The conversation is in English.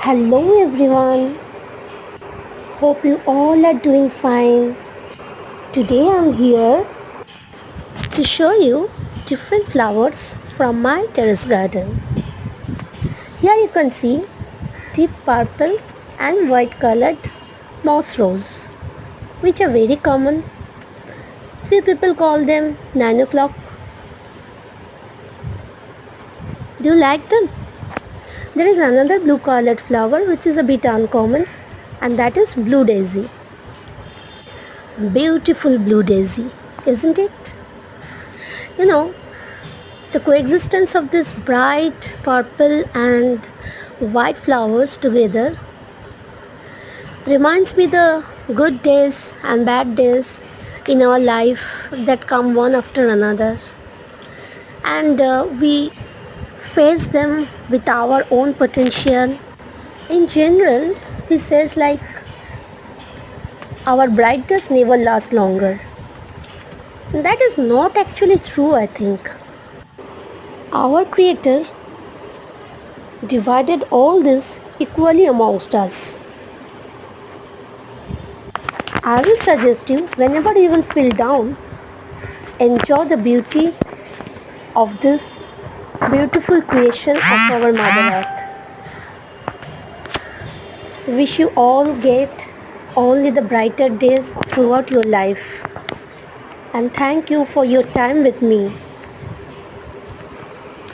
Hello everyone, hope you all are doing fine. Today I'm here to show you different flowers from my terrace garden. Here you can see deep purple and white colored moss rose, which are very common. Few people call them 9 o'clock. Do you like them? There is another blue colored flower which is a bit uncommon, and that is blue daisy. Beautiful blue daisy, isn't it? You know, the coexistence of these bright purple and white flowers together reminds me the good days and bad days in our life that come one after another, and we face them with our own potential. In general, we says like our bright days never last longer. That is not actually true, I think. Our creator divided all this equally amongst us. I will suggest you, whenever you will feel down, enjoy the beauty of this beautiful creation of our Mother Earth. Wish you all get only the brighter days throughout your life. And thank you for your time with me.